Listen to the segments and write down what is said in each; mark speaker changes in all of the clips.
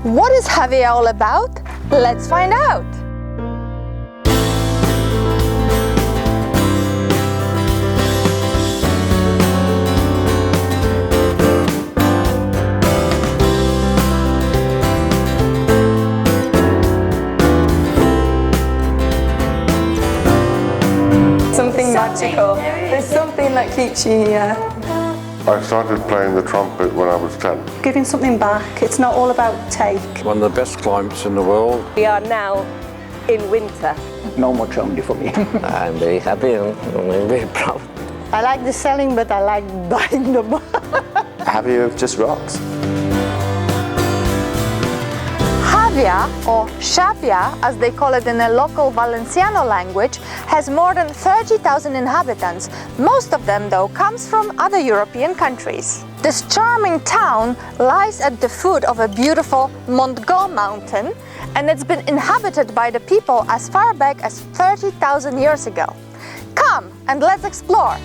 Speaker 1: What is Jávea all about? Let's find out! Something magical. There's something that keeps you here.
Speaker 2: I started playing the trumpet when I was 10.
Speaker 3: Giving something back, it's not all about take.
Speaker 4: One of the best climates in the world.
Speaker 5: We are now in winter.
Speaker 6: No more only for me.
Speaker 7: I'm very happy and I'm very proud.
Speaker 3: I like the selling, but I like buying them.
Speaker 8: Jávea just rocks.
Speaker 1: Jávea, or Xàbia, as they call it in the local Valenciano language, has more than 30,000 inhabitants. Most of them, though, comes from other European countries. This charming town lies at the foot of a beautiful Montgó mountain, and it's been inhabited by the people as far back as 30,000 years ago. Come and let's explore!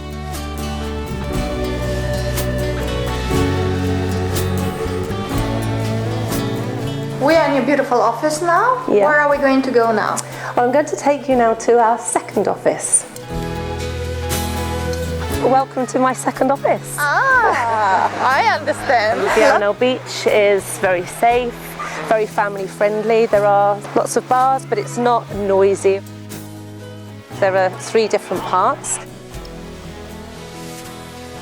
Speaker 1: We are in your beautiful office now.
Speaker 5: Yeah.
Speaker 1: Where are we going to go now?
Speaker 5: Well, I'm going to take you now to our second office. Welcome to my second office.
Speaker 1: Ah, I understand.
Speaker 5: Piano Beach is very safe, very family friendly. There are lots of bars, but it's not noisy. There are 3 different parts.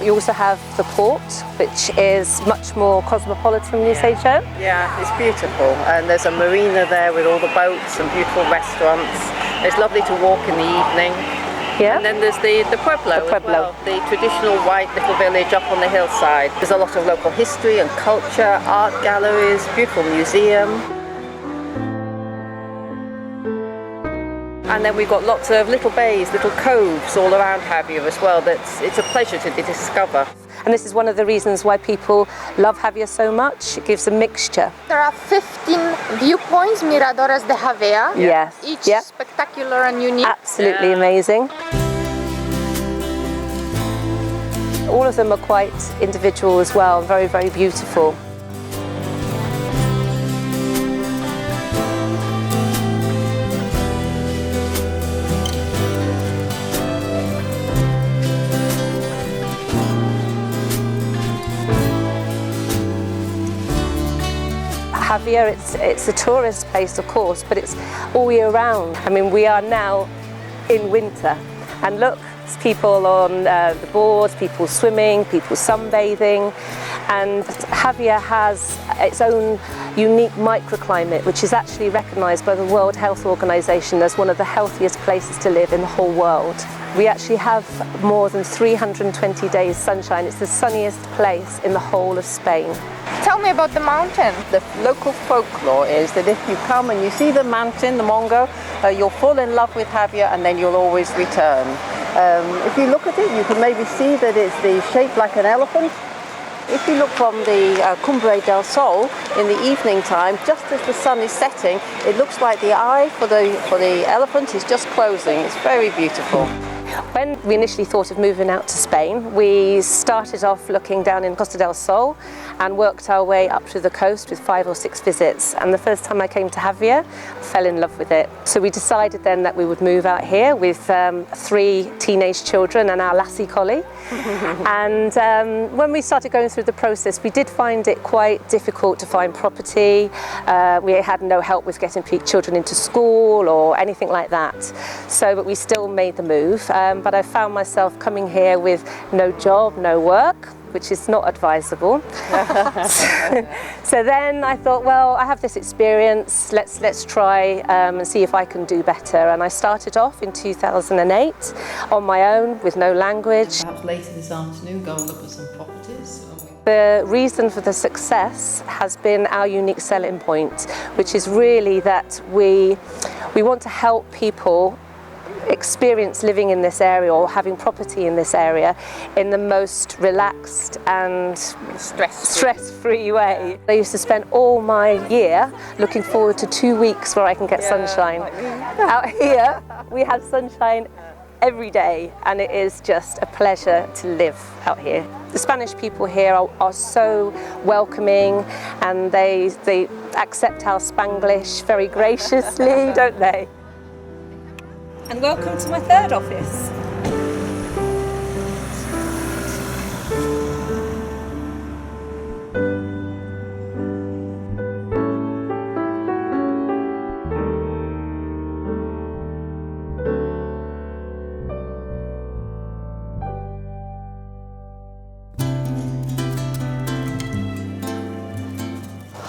Speaker 5: You also have the port, which is much more cosmopolitan, you say, Joe?
Speaker 9: Yeah, it's beautiful. And there's a marina there with all the boats and beautiful restaurants. It's lovely to walk in the evening.
Speaker 5: Yeah.
Speaker 9: And then there's the Pueblo, as well, the traditional white little village up on the hillside. There's a lot of local history and culture, art galleries, beautiful museum. And then we've got lots of little bays, little coves all around Jávea as well. It's a pleasure to discover.
Speaker 5: And this is one of the reasons why people love Jávea so much. It gives a mixture.
Speaker 1: There are 15 viewpoints, miradores de Jávea.
Speaker 5: Yes.
Speaker 1: Each
Speaker 5: Yep.
Speaker 1: spectacular and unique.
Speaker 5: Absolutely amazing. All of them are quite individual as well, very, very beautiful. Jávea, it's a tourist place, of course, but it's all year round. I mean, we are now in winter, and look, there's people on the boards, people swimming, people sunbathing, and Jávea has its own unique microclimate, which is actually recognised by the World Health Organization as one of the healthiest places to live in the whole world. We actually have more than 320 days sunshine. It's the sunniest place in the whole of Spain.
Speaker 1: Tell me about the mountain.
Speaker 9: The local folklore is that if you come and you see the mountain, the Mongo, you'll fall in love with Jávea and then you'll always return. If you look at it, you can maybe see that it's shaped like an elephant. If you look from the Cumbre del Sol in the evening time, just as the sun is setting, it looks like the eye for the elephant is just closing. It's very beautiful.
Speaker 5: When we initially thought of moving out to Spain, we started off looking down in Costa del Sol and worked our way up to the coast with 5 or 6 visits. And the first time I came to Jávea, I fell in love with it. So we decided then that we would move out here with 3 teenage children and our lassie collie. And when we started going through the process, we did find it quite difficult to find property. We had no help with getting children into school or anything like that. But we still made the move. But I found myself coming here with no job, no work, which is not advisable. So then I thought, well, I have this experience, let's try and see if I can do better. And I started off in 2008 on my own with no language.
Speaker 10: Perhaps later this afternoon go and look at some properties.
Speaker 5: The reason for the success has been our unique selling point, which is really that we want to help people experience living in this area or having property in this area in the most relaxed and stress-free way. I used to spend all my year looking forward to 2 weeks where I can get sunshine. Out here we have sunshine every day, and it is just a pleasure to live out here. The Spanish people here are so welcoming, and they accept our Spanglish very graciously, don't they? And welcome to my third office.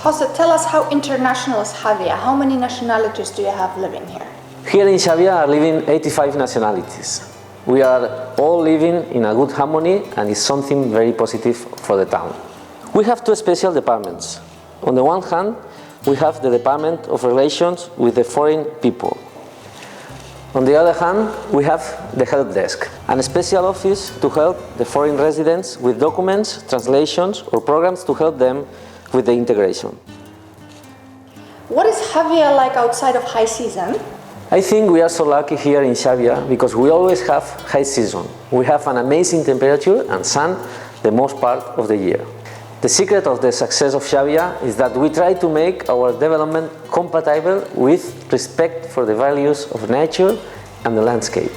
Speaker 1: Jose, tell us how international is Jávea? How many nationalities do you have living here?
Speaker 7: Here in Xàbia are living 85 nationalities. We are all living in a good harmony, and it's something very positive for the town. We have two special departments. On the one hand, we have the Department of Relations with the Foreign People. On the other hand, we have the help desk, a special office to help the foreign residents with documents, translations, or programs to help them with the integration.
Speaker 1: What is Jávea like outside of high season?
Speaker 7: I think we are so lucky here in Xàbia because we always have high season. We have an amazing temperature and sun the most part of the year. The secret of the success of Xàbia is that we try to make our development compatible with respect for the values of nature and the landscape.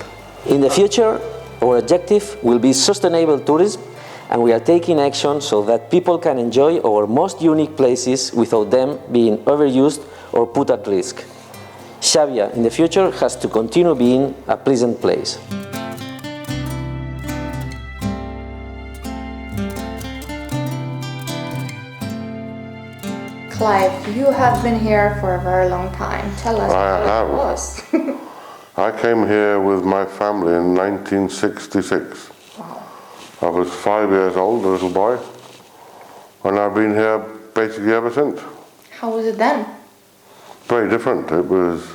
Speaker 7: In the future, our objective will be sustainable tourism, and we are taking action so that people can enjoy our most unique places without them being overused or put at risk. Xàbia in the future has to continue being a pleasant place.
Speaker 1: Clive, you have been here for a very long time. Tell us how it was.
Speaker 2: I came here with my family in 1966.
Speaker 1: Wow.
Speaker 2: I was 5 years old, a little boy, and I've been here basically ever since.
Speaker 1: How was it then?
Speaker 2: Very different. It was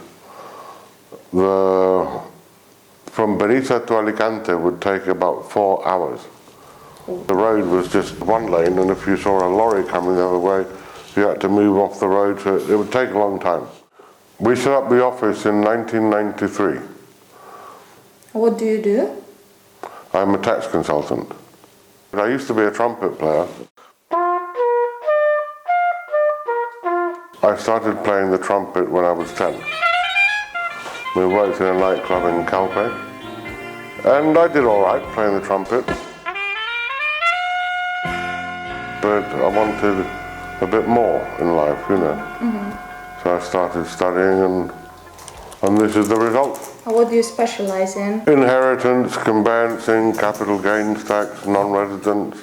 Speaker 2: from Benissa to Alicante would take about 4 hours. The road was just one lane, and if you saw a lorry coming the other way, you had to move off the road, so it would take a long time. We set up the office in 1993.
Speaker 1: What do you do?
Speaker 2: I'm a tax consultant. I used to be a trumpet player. I started playing the trumpet when I was 10. We worked in a nightclub in Calpe, and I did all right playing the trumpet. But I wanted a bit more in life, you know. Mm-hmm. So I started studying, and this is the result.
Speaker 1: What do you specialize in?
Speaker 2: Inheritance, conveyancing, capital gains tax, non-residence.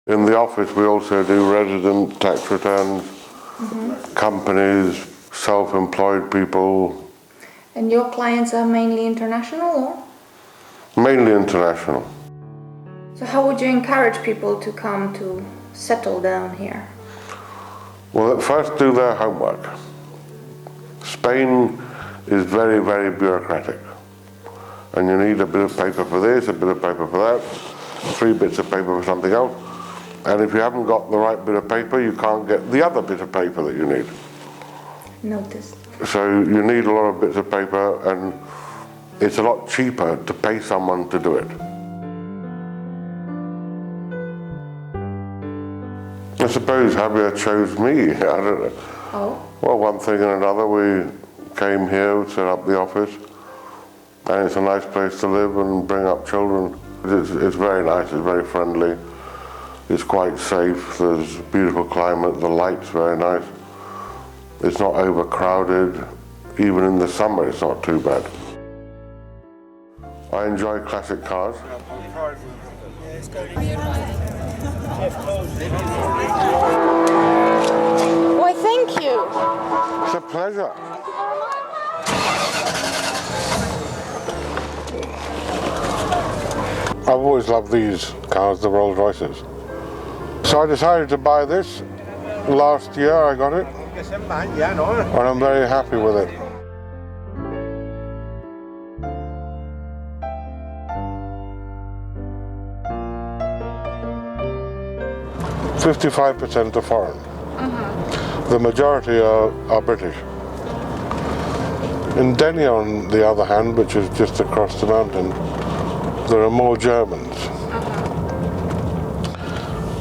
Speaker 2: In the office we also do resident tax returns, companies, self-employed people.
Speaker 1: And your clients are mainly international, or?
Speaker 2: Mainly international.
Speaker 1: So how would you encourage people to come to settle down here?
Speaker 2: Well, first do their homework. Spain is very, very bureaucratic. And you need a bit of paper for this, a bit of paper for that, 3 bits of paper for something else. And if you haven't got the right bit of paper, you can't get the other bit of paper that you need.
Speaker 1: Noticed.
Speaker 2: So you need a lot of bits of paper, and it's a lot cheaper to pay someone to do it. I suppose Jávea chose me, I don't know.
Speaker 1: Oh?
Speaker 2: Well, one thing and another, we came here, set up the office, and it's a nice place to live and bring up children. It's very nice, it's very friendly, it's quite safe, there's beautiful climate, the light's very nice. It's not overcrowded, even in the summer it's not too bad. I enjoy classic cars.
Speaker 1: Why, thank you.
Speaker 2: It's a pleasure. I've always loved these cars, the Rolls Royces. So I decided to buy this. Last year I got it, and I'm very happy with it. 55% are foreign. The majority are British. In Denny, on the other hand, which is just across the mountain, there are more Germans.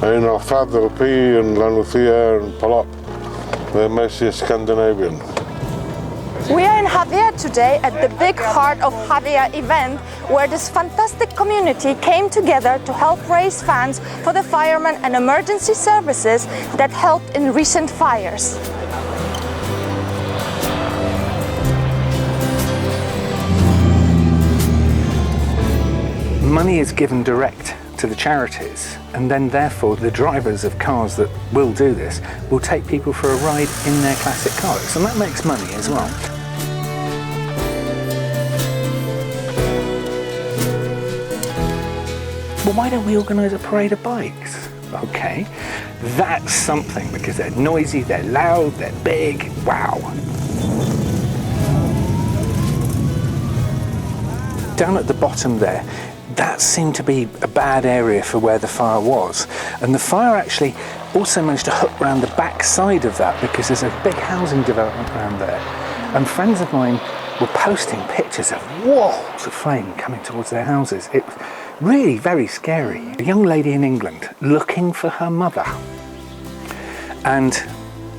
Speaker 2: In Fadhilpi and Lanuthia and Polop, they're mostly Scandinavian.
Speaker 1: We are in Jávea today at the big Heart of Jávea event, where this fantastic community came together to help raise funds for the firemen and emergency services that helped in recent fires.
Speaker 11: Money is given direct to the charities, and then therefore the drivers of cars that will do this will take people for a ride in their classic cars, and that makes money as well. Well, why don't we organise a parade of bikes? Okay, that's something, because they're noisy, they're loud, they're big, wow. Down at the bottom there, that seemed to be a bad area for where the fire was. And the fire actually also managed to hook around the back side of that, because there's a big housing development around there. And friends of mine were posting pictures of walls of flame coming towards their houses. It was really very scary. A young lady in England looking for her mother. And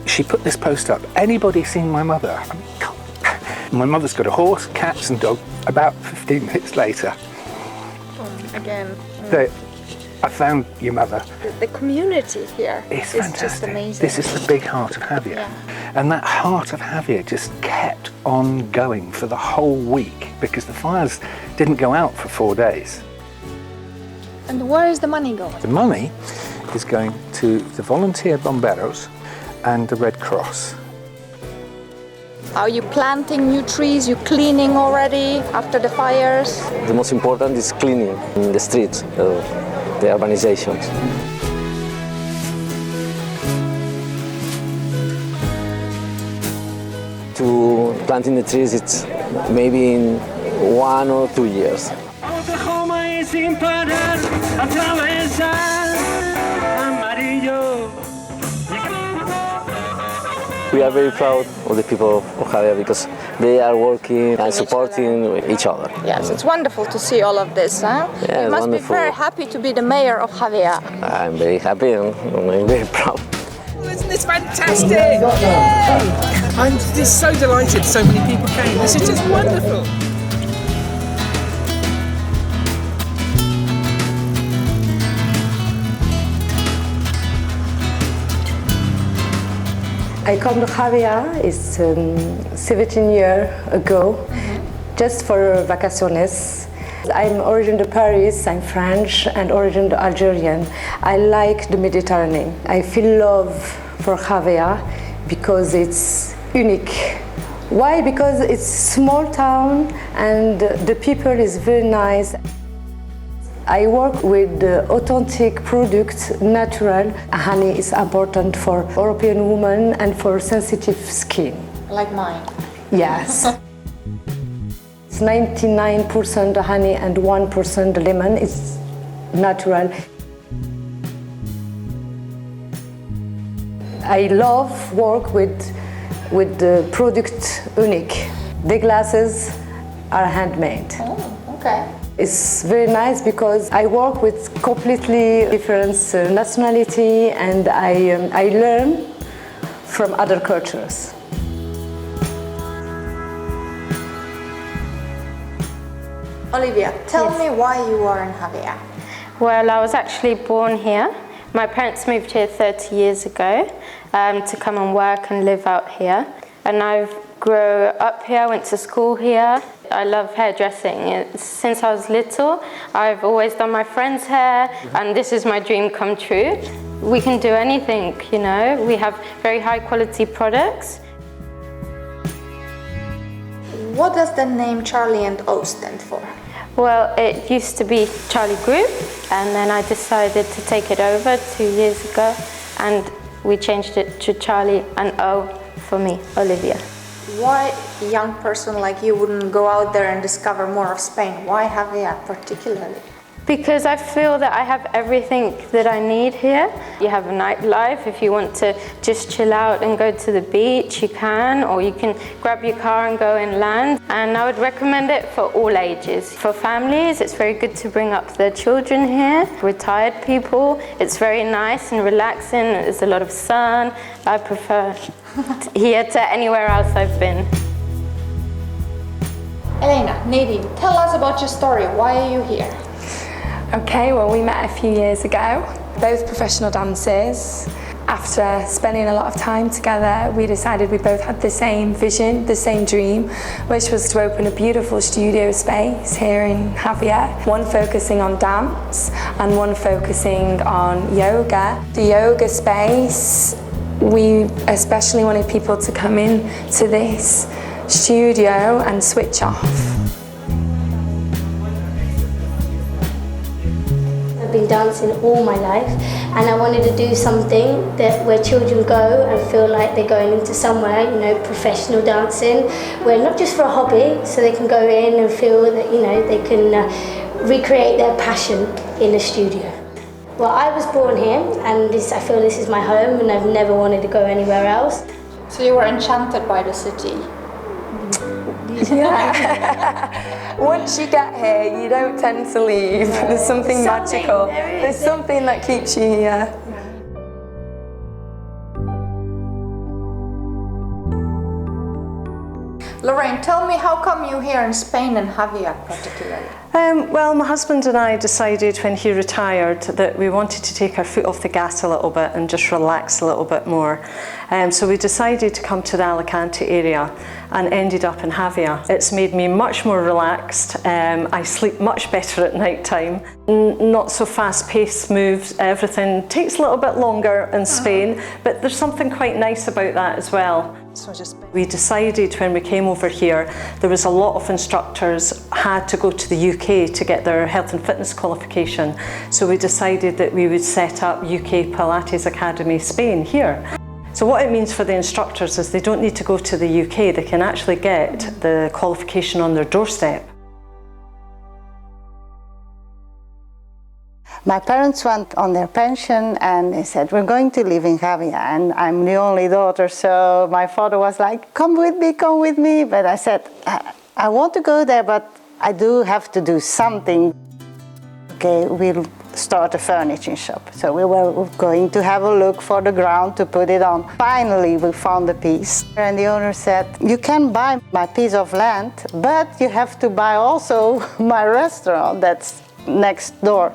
Speaker 11: she put this post up, anybody seen my mother? I mean, my mother's got a horse, cats and dog. About 15 minutes later,
Speaker 1: Again,
Speaker 11: I found your mother.
Speaker 1: the community here
Speaker 11: It's
Speaker 1: is
Speaker 11: fantastic.
Speaker 1: just amazing.
Speaker 11: This is the big heart of Jávea.
Speaker 1: Yeah.
Speaker 11: And that heart of Jávea just kept on going for the whole week, because the fires didn't go out for 4 days.
Speaker 1: And where is the money going?
Speaker 11: The money is going to the volunteer bomberos and the Red Cross.
Speaker 1: Are you planting new trees? You cleaning already after the fires?
Speaker 7: The most important is cleaning in the streets of the urbanizations. To planting the trees, it's maybe in 1 or 2 years. We are very proud of the people of Jávea, because they are working and supporting each other.
Speaker 1: Yes, it's wonderful to see all of this. Huh?
Speaker 7: Yeah,
Speaker 1: you must
Speaker 7: wonderful.
Speaker 1: be very happy to be the mayor of Jávea.
Speaker 7: I'm very happy and I'm very proud.
Speaker 12: Isn't this fantastic? Yay! I'm just so delighted so many people came. This is just wonderful.
Speaker 5: I come to Jávea, it's 17 years ago, just for vacaciones. I'm originally Paris, I'm French and originally Algerian. I like the Mediterranean. I feel love for Jávea because it's unique. Why? Because it's small town and the people is very nice. I work with authentic products, natural. Honey is important for European women and for sensitive skin.
Speaker 1: Like mine.
Speaker 5: Yes. It's 99% honey and 1% lemon. It's natural. I love work with the product unique. The glasses are handmade.
Speaker 1: Oh, okay.
Speaker 5: It's very nice because I work with completely different nationality and I learn from other cultures.
Speaker 1: Olivia, tell me why you are in Jávea.
Speaker 13: Well, I was actually born here. My parents moved here 30 years ago to come and work and live out here. And I've grew up here, went to school here. I love hairdressing. Since I was little, I've always done my friend's hair, and this is my dream come true. We can do anything, you know. We have very high quality products.
Speaker 1: What does the name Charlie and O stand for?
Speaker 13: Well, it used to be Charlie Group, and then I decided to take it over 2 years ago, and we changed it to Charlie and O for me, Olivia.
Speaker 1: Why a young person like you wouldn't go out there and discover more of Spain? Why Jávea particularly?
Speaker 13: Because I feel that I have everything that I need here. You have a nightlife. If you want to just chill out and go to the beach, you can, or you can grab your car and go inland. And I would recommend it for all ages. For families, it's very good to bring up their children here. Retired people, it's very nice and relaxing. There's a lot of sun. I prefer here to anywhere else I've been.
Speaker 1: Elena, Nadine, tell us about your story. Why are you here?
Speaker 14: Okay, well, we met a few years ago, both professional dancers. After spending a lot of time together, we decided we both had the same vision, the same dream, which was to open a beautiful studio space here in Jávea, one focusing on dance and one focusing on yoga. The yoga space, we especially wanted people to come in to this studio and switch off.
Speaker 15: I've been dancing all my life, and I wanted to do something that where children go and feel like they're going into somewhere, you know, professional dancing, where not just for a hobby, so they can go in and feel that, you know, they can recreate their passion in a studio. Well, I was born here, and I feel this is my home, and I've never wanted to go anywhere else.
Speaker 1: So you were enchanted by the city?
Speaker 14: Yeah. Once you get here, you don't tend to leave. There's something magical. There's something that keeps you here.
Speaker 1: Lorraine, tell me, how come you're here in Spain and Jávea particularly?
Speaker 16: Well, my husband and I decided when he retired that we wanted to take our foot off the gas a little bit and just relax a little bit more. So we decided to come to the Alicante area and ended up in Jávea. It's made me much more relaxed. I sleep much better at night time. Not so fast-paced moves, everything takes a little bit longer in Spain, but there's something quite nice about that as well. We decided when we came over here, there was a lot of instructors had to go to the UK to get their health and fitness qualification. So we decided that we would set up UK Pilates Academy Spain here. So what it means for the instructors is they don't need to go to the UK, they can actually get the qualification on their doorstep.
Speaker 3: My parents went on their pension and they said, we're going to live in Xàbia, and I'm the only daughter, so my father was like, come with me, but I said, I want to go there, but I do have to do something. Okay, we'll start a furniture shop. So we were going to have a look for the ground to put it on. Finally, we found a piece, and the owner said, you can buy my piece of land, but you have to buy also my restaurant that's next door.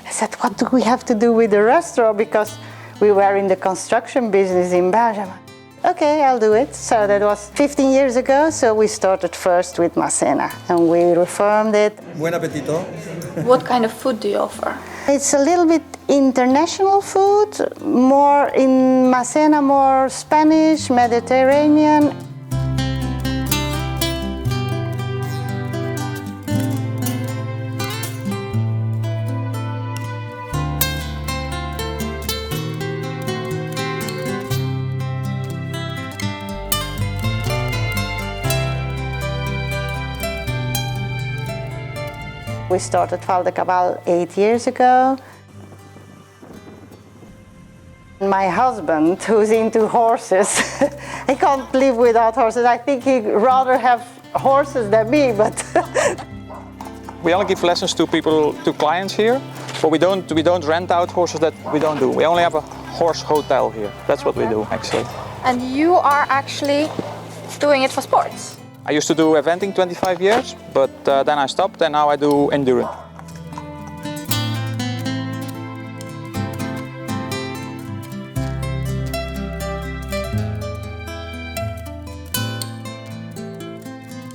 Speaker 3: I said, what do we have to do with the restaurant? Because we were in the construction business in Baix. Okay, I'll do it. So that was 15 years ago. So we started first with Masena and we reformed it.
Speaker 17: Buen appetito.
Speaker 1: What kind of food do you offer?
Speaker 3: It's a little bit international food, more in Masena, more Spanish, Mediterranean. We started Valdecabal 8 years ago. My husband, who's into horses, he can't live without horses. I think he'd rather have horses than me, but...
Speaker 18: We only give lessons to people, to clients here, but we don't rent out horses. That we don't do. We only have a horse hotel here. That's what we do, actually.
Speaker 1: And you are actually doing it for sports?
Speaker 18: I used to do eventing 25 years, but then I stopped and now I do endurance.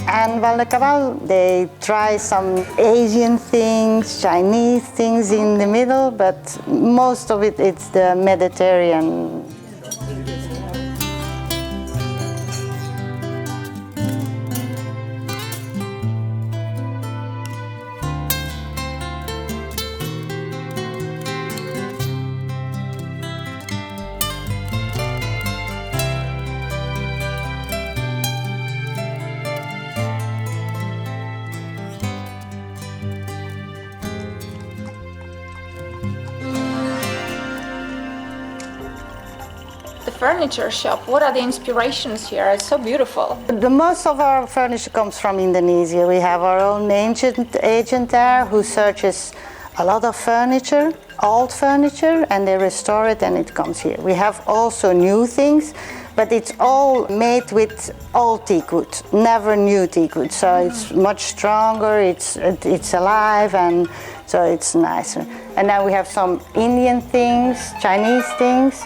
Speaker 3: And Valdecabal, they try some Asian things, Chinese things in the middle, but most of it, it's the Mediterranean.
Speaker 1: furniture shop. What are the inspirations here? It's so beautiful.
Speaker 3: The most of our furniture comes from Indonesia. We have our own agent there who searches a lot of furniture, old furniture, and they restore it and it comes here. We have also new things, but it's all made with old teak wood, never new teak wood. So it's much stronger, it's alive, and so it's nicer. And then we have some Indian things, Chinese things,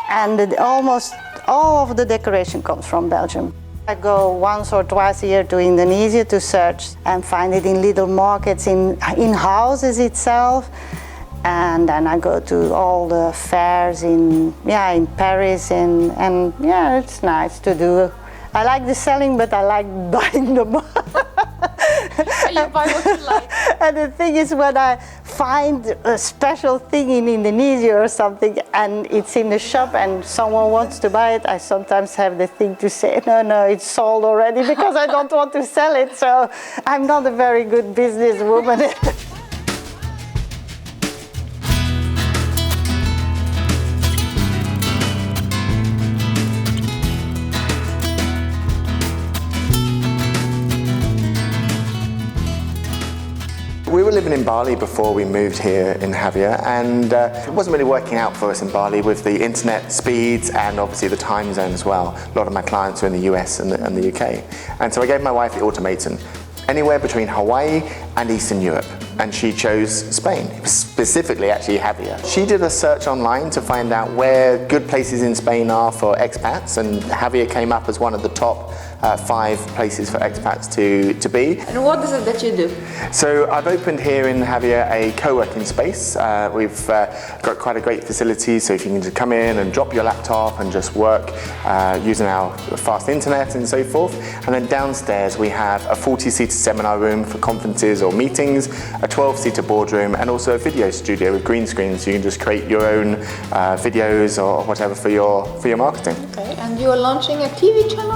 Speaker 3: and almost all of the decoration comes from Belgium. I go once or twice a year to Indonesia to search and find it in little markets, in houses itself. And then I go to all the fairs in Paris, and yeah, it's nice to do. I like the selling, but I like buying them.
Speaker 1: You buy what you like.
Speaker 3: And the thing is, when I find a special thing in Indonesia or something, and it's in the shop and someone wants to buy it, I sometimes have the thing to say, no, it's sold already, because I don't want to sell it. So I'm not a very good businesswoman.
Speaker 8: We were living in Bali before we moved here in Jávea, and it wasn't really working out for us in Bali with the internet speeds and obviously the time zone as well. A lot of my clients are in the US and the UK. And so I gave my wife the ultimatum, anywhere between Hawaii and Eastern Europe. And she chose Spain, specifically actually Jávea. She did a search online to find out where good places in Spain are for expats, and Jávea came up as one of the top 5 places for expats to be.
Speaker 1: And what is it that you do?
Speaker 8: So I've opened here in Jávea a co-working space. We've got quite a great facility, so if you can just come in and drop your laptop and just work using our fast internet and so forth. And then downstairs we have a 40-seater seminar room for conferences or meetings, a 12-seater boardroom, and also a video studio with green screens, so you can just create your own videos or whatever for your marketing.
Speaker 1: Okay, and you are launching a TV channel?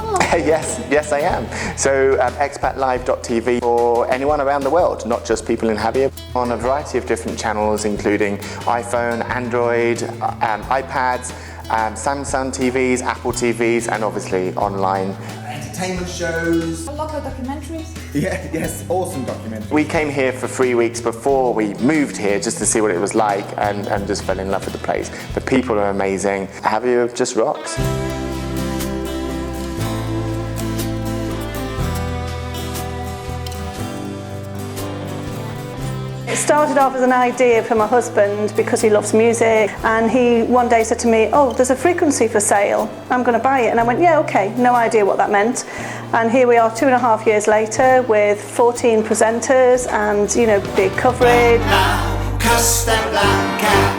Speaker 8: Yes, I am. So expatlive.tv for anyone around the world, not just people in Jávea, on a variety of different channels, including iPhone, Android, iPads, Samsung TVs, Apple TVs, and obviously online.
Speaker 17: Entertainment shows.
Speaker 1: Local documentaries.
Speaker 17: Yes, awesome documentaries.
Speaker 8: We came here for 3 weeks before we moved here just to see what it was like, and just fell in love with the place. The people are amazing. Jávea just rocks.
Speaker 16: It started off as an idea for my husband because he loves music, and he one day said to me, oh, there's a frequency for sale, I'm going to buy it. And I went, yeah, okay, no idea what that meant. And here we are 2.5 years later with 14 presenters and, you know, big coverage.
Speaker 17: Costa Blanca.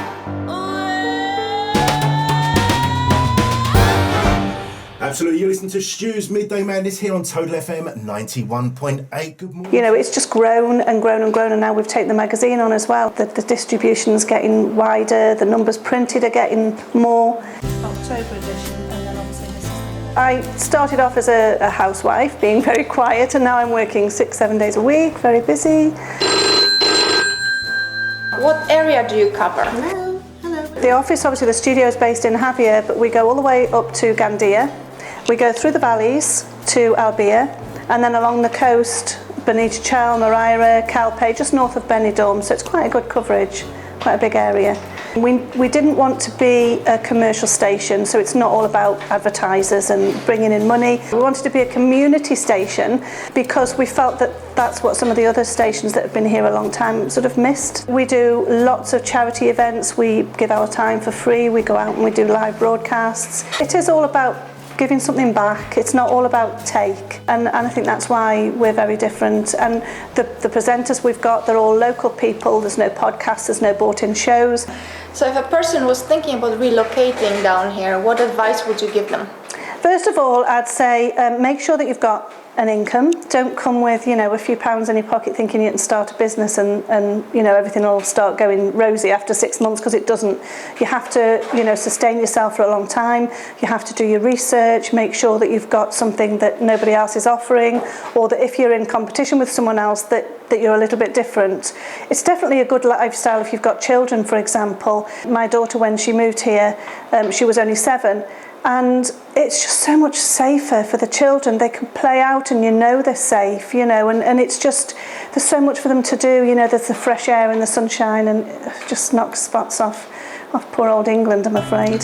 Speaker 17: Absolutely, you listen to Stu's Midday Madness here on Total FM 91.8. Good morning.
Speaker 16: You know, it's just grown and grown and grown, and now we've taken the magazine on as well. The distribution's getting wider, the numbers printed are getting more.
Speaker 10: October edition, and then obviously this is...
Speaker 16: I started off as a housewife, being very quiet, and now I'm working 6-7 days a week, very busy.
Speaker 1: What area do you cover?
Speaker 16: Hello. The office, obviously the studio is based in Jávea, but we go all the way up to Gandia. We go through the valleys to Albia, and then along the coast, Benita Chal, Moraira, Calpe, just north of Benidorm, so it's quite a good coverage, quite a big area. We didn't want to be a commercial station, so it's not all about advertisers and bringing in money. We wanted to be a community station because we felt that that's what some of the other stations that have been here a long time sort of missed. We do lots of charity events, we give our time for free, we go out and we do live broadcasts. It is all about giving something back. It's not all about take, and I think that's why we're very different. And the presenters we've got, they're all local people. There's no podcasts, there's no bought-in shows.
Speaker 1: So if a person was thinking about relocating down here, what advice would you give them?
Speaker 16: First of all, I'd say make sure that you've got
Speaker 10: an income. Don't come with, a few pounds in your pocket thinking you can start a business and everything will start going rosy after 6 months, because it doesn't. You have to, sustain yourself for a long time. You have to do your research, make sure that you've got something that nobody else is offering, or that if you're in competition with someone else that you're a little bit different. It's definitely a good lifestyle if you've got children, for example. My daughter, when she moved here, she was only 7, and it's just so much safer for the children. They can play out and they're safe, and it's just, there's so much for them to do, there's the fresh air and the sunshine, and it just knocks spots off poor old England, I'm afraid.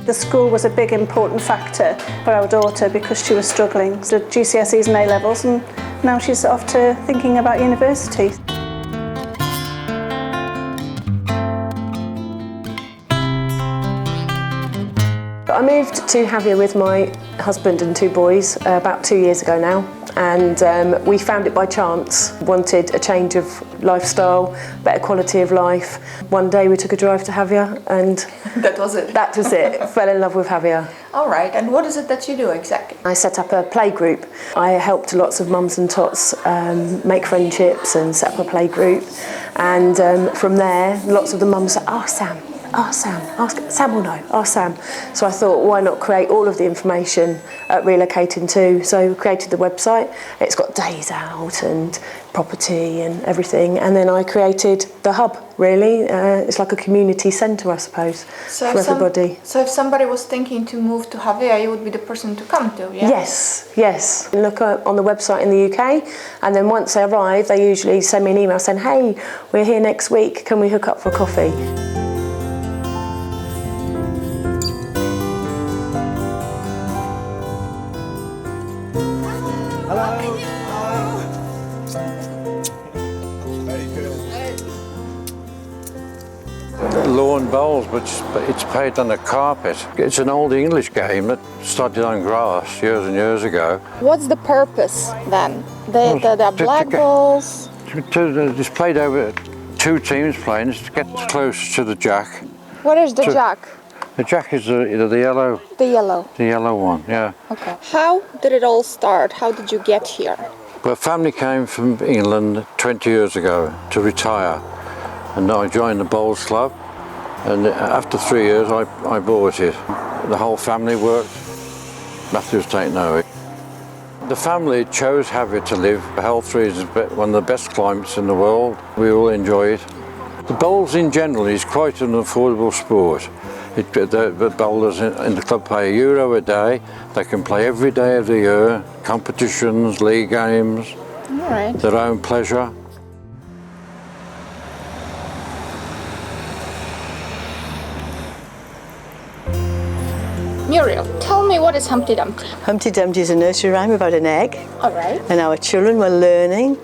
Speaker 10: The school was a big important factor for our daughter because she was struggling. So GCSEs and A-levels, and now she's off to thinking about university.
Speaker 5: I moved to Jávea with my husband and 2 boys about 2 years ago now, and we found it by chance. Wanted a change of lifestyle, better quality of life. One day we took a drive to Jávea and
Speaker 1: That was it?
Speaker 5: That was it. Fell in love with Jávea.
Speaker 1: All right, and what is it that you do exactly?
Speaker 5: I set up a play group. I helped lots of mums and tots make friendships and set up a play group, and from there lots of the mums said, ask Sam will know, ask Sam. So I thought, why not create all of the information at Relocating too? So we created the website. It's got days out and property and everything. And then I created the hub, really. It's like a community centre, I suppose, for everybody.
Speaker 1: So if somebody was thinking to move to Jávea, you would be the person to come to, yeah?
Speaker 5: Yes. Look on the website in the UK, and then once they arrive, they usually send me an email saying, hey, we're here next week, can we hook up for coffee?
Speaker 4: Lawn bowls, but it's played on a carpet. It's an old English game that started on grass years and years ago.
Speaker 1: What's the purpose then? The black balls?
Speaker 4: It's played over 2 teams playing, to get close to the jack.
Speaker 1: What is the jack?
Speaker 4: The jack is the yellow.
Speaker 1: The yellow?
Speaker 4: The yellow one, yeah.
Speaker 1: Okay. How did it all start? How did you get here?
Speaker 4: Well, family came from England 20 years ago to retire, and I joined the bowls club. And after 3 years, I bought it. The whole family worked. Matthew's taken over. The family chose Jávea to live for health reasons, but one of the best climates in the world. We all enjoy it. The bowls in general is quite an affordable sport. The bowlers in the club pay €1 a day. They can play every day of the year, competitions, league games,
Speaker 1: all right.
Speaker 4: Their own pleasure.
Speaker 1: Muriel, tell me, what is Humpty Dumpty?
Speaker 19: Humpty Dumpty is a nursery rhyme about an egg.
Speaker 1: All right.
Speaker 19: And our children were learning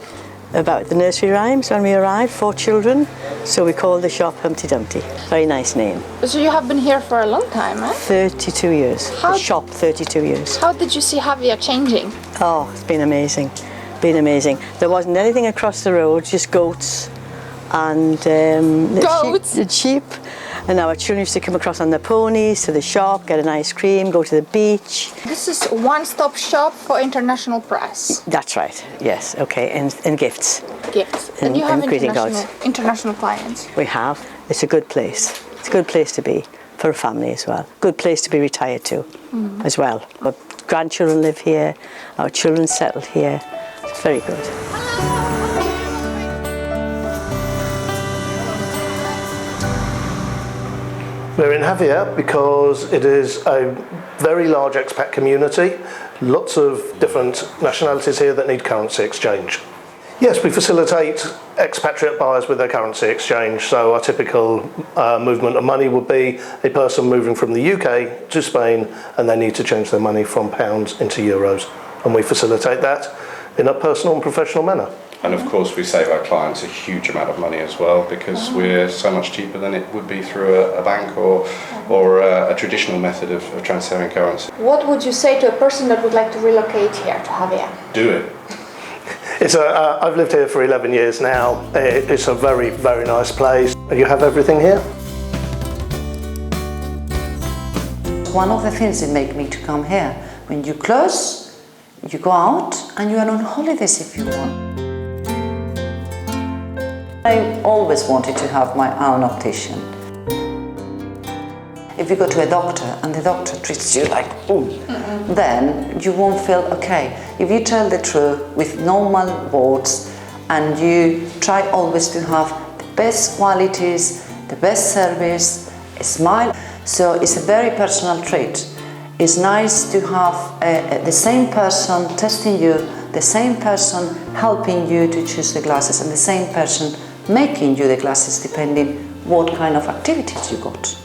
Speaker 19: about the nursery rhymes when we arrived, 4 children. So we called the shop Humpty Dumpty. Very nice name.
Speaker 1: So you have been here for a long time, eh?
Speaker 19: 32 years. The shop, 32 years.
Speaker 1: How did you see Jávea changing?
Speaker 19: Oh, it's been amazing. Been amazing. There wasn't anything across the road, just goats and the sheep. And our children used to come across on their ponies to the shop, get an ice cream, go to the beach.
Speaker 1: This is a one-stop shop for international press.
Speaker 19: That's right, yes, okay, and gifts.
Speaker 1: Gifts. And you have
Speaker 19: greeting cards.
Speaker 1: International clients?
Speaker 19: We have. It's a good place. It's a good place to be for a family as well. Good place to be retired to as well. Our grandchildren live here, our children settled here. It's very good.
Speaker 20: We're in Jávea because it is a very large expat community, lots of different nationalities here that need currency exchange. Yes, we facilitate expatriate buyers with their currency exchange, so our typical movement of money would be a person moving from the UK to Spain and they need to change their money from pounds into euros, and we facilitate that in a personal and professional manner.
Speaker 21: And of course we save our clients a huge amount of money as well, because we're so much cheaper than it would be through a bank or a traditional method of transferring currency.
Speaker 1: What would you say to a person that would like to relocate here to Jávea?
Speaker 21: Do it.
Speaker 20: I've lived here for 11 years now. It's a very, very nice place. You have everything here.
Speaker 22: One of the things that make me to come here, when you close,
Speaker 6: You go out and you are on holidays if you want. I always wanted to have my own optician. If you go to a doctor and the doctor treats you like, ooh, then you won't feel okay. If you tell the truth with normal words and you try always to have the best qualities, the best service, a smile, so it's a very personal trait. It's nice to have the same person testing you, the same person helping you to choose the glasses, and the same person making you the glasses depending what kind of activities you got.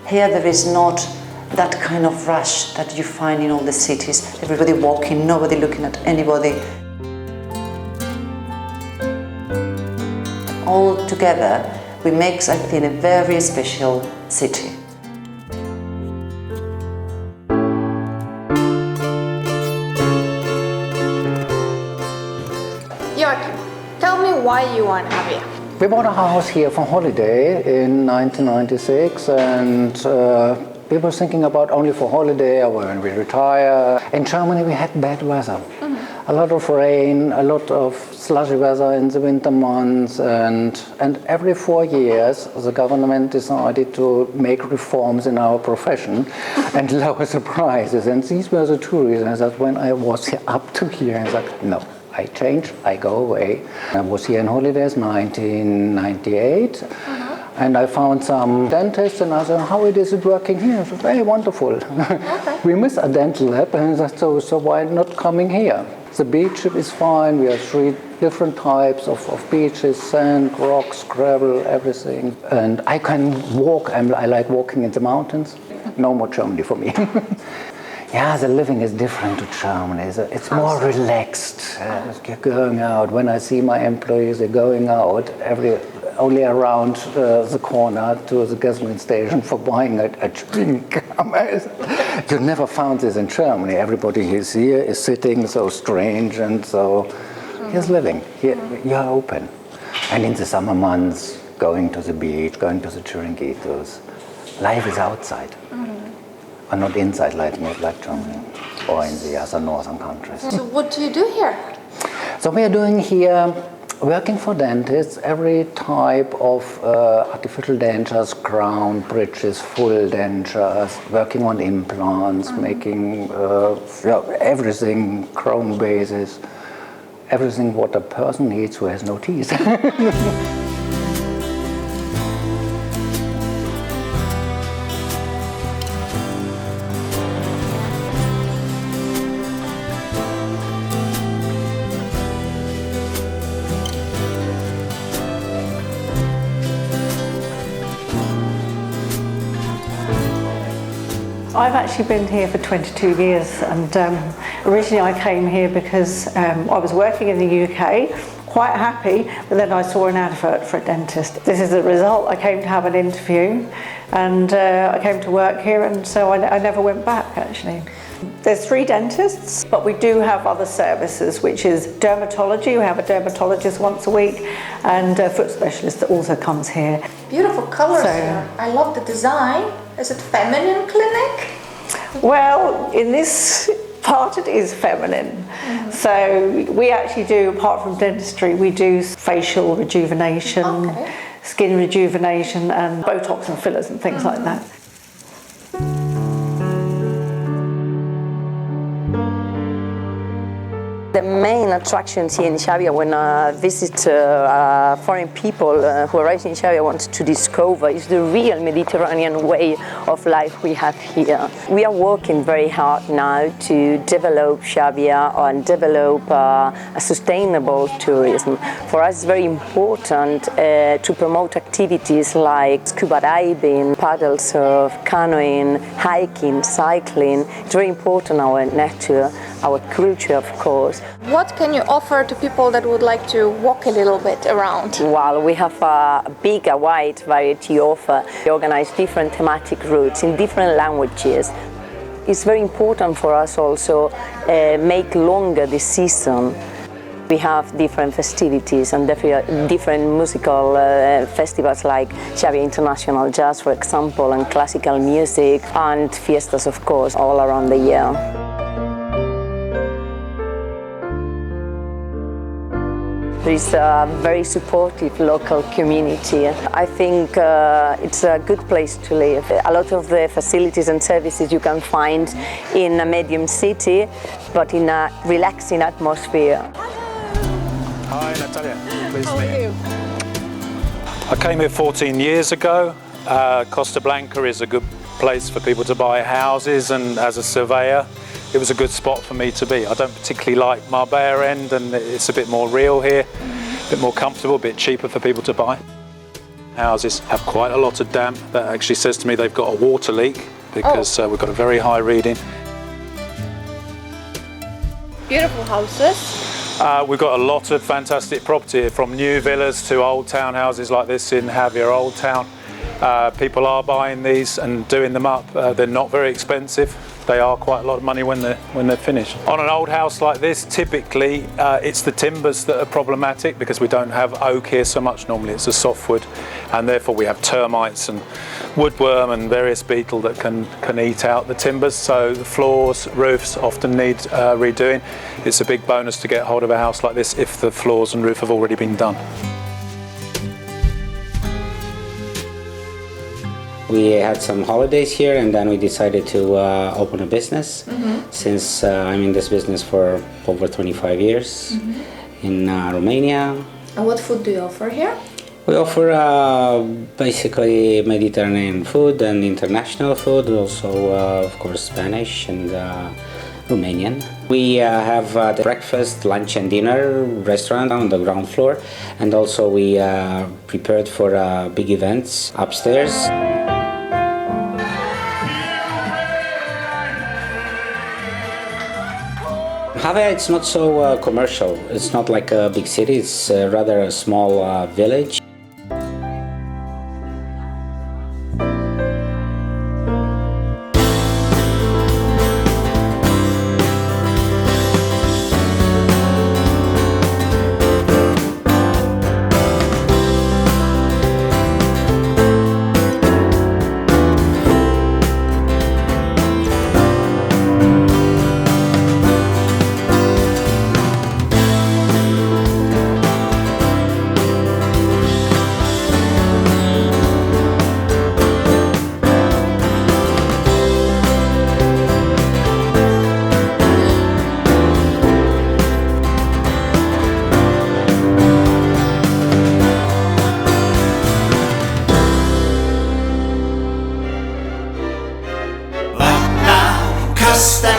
Speaker 6: Here there is not that kind of rush that you find in all the cities. Everybody walking, nobody looking at anybody. All together, we make, I think, a very special city.
Speaker 1: Joachim, tell me why you want Jávea.
Speaker 22: We bought a house here for holiday in 1996, and we were thinking about only for holiday or when we retire. In Germany we had bad weather. A lot of rain, a lot of slushy weather in the winter months, and every 4 years the government decided to make reforms in our profession and lower the prices. And these were the two reasons that when I was up to here, I said, no, I change, I go away. I was here in holidays 1998. And I found some dentists and I said, how it is it working here? I said, very wonderful. Okay. We miss a dental lab, and so why not coming here? The beach is fine. We have 3 different types of beaches, sand, rocks, gravel, everything. And I can walk. I like walking in the mountains. No more Germany for me. Yeah, the living is different to Germany. It's more relaxed. You're going out. When I see my employees, they're going out only around the corner to the gasoline station for buying a drink. You never found this in Germany. Everybody who's here is sitting so strange, and so he's living. You're open. And in the summer months, going to the beach, going to the Chiringuitos, life is outside. And not inside like Germany or in the other northern countries.
Speaker 1: So what do you do here?
Speaker 22: So we are doing here, working for dentists, every type of artificial dentures, crown, bridges, full dentures, working on implants, making everything, chrome bases, everything what a person needs who has no teeth.
Speaker 23: I've actually been here for 22 years, and originally I came here because I was working in the UK, quite happy, but then I saw an advert for a dentist. This is the result. I came to have an interview, and I came to work here, and so I never went back actually. There's 3 dentists, but we do have other services, which is dermatology. We have a dermatologist once a week, and a foot specialist that also comes here.
Speaker 1: Beautiful colours here. I love the design. Is it feminine clinic?
Speaker 23: Well, in this part it is feminine. So we actually do, apart from dentistry, we do facial rejuvenation, skin rejuvenation, and Botox and fillers and things like that.
Speaker 24: The main attractions here in Xàbia when I visit foreign people who arrive in Xàbia want to discover is the real Mediterranean way of life we have here. We are working very hard now to develop Xàbia and develop a sustainable tourism. For us it's very important to promote activities like scuba diving, paddle surf, canoeing, hiking, cycling. It's very important our nature, our culture of course.
Speaker 1: What can you offer to people that would like to walk a little bit around?
Speaker 24: Well, we have a wide variety of we organize different thematic routes in different languages. It's very important for us also make longer the season. We have different festivities and different musical festivals like Xàbia International Jazz, for example, and classical music, and fiestas, of course, all around the year. There is a very supportive local community. I think it's a good place to live. A lot of the facilities and services you can find in a medium city, but in a relaxing atmosphere.
Speaker 2: Hi Natalia, pleased to meet you. I came here 14 years ago. Costa Blanca is a good place for people to buy houses, and as a surveyor it was a good spot for me to be. I don't particularly like Marbella end, and it's a bit more real here, a bit more comfortable, a bit cheaper for people to buy. Houses have quite a lot of damp. That actually says to me they've got a water leak because we've got a very high reading.
Speaker 1: Beautiful houses.
Speaker 2: We've got a lot of fantastic property here, from new villas to old townhouses like this in Jávea Old Town. People are buying these and doing them up. They're not very expensive. They are quite a lot of money when they're finished. On an old house like this, typically it's the timbers that are problematic because we don't have oak here so much. Normally it's a softwood, and therefore we have termites and woodworm and various beetle that can eat out the timbers. So the floors, roofs often need redoing. It's a big bonus to get hold of a house like this if the floors and roof have already been done.
Speaker 7: We had some holidays here, and then we decided to open a business. Since I'm in this business for over 25 years in Romania.
Speaker 1: And what food do you offer here?
Speaker 7: We offer basically Mediterranean food and international food, also of course Spanish and Romanian. We have the breakfast, lunch and dinner restaurant on the ground floor, and also we prepared for big events upstairs. Jávea, it's not so commercial. It's not like a big city. It's rather a small village.
Speaker 9: Costa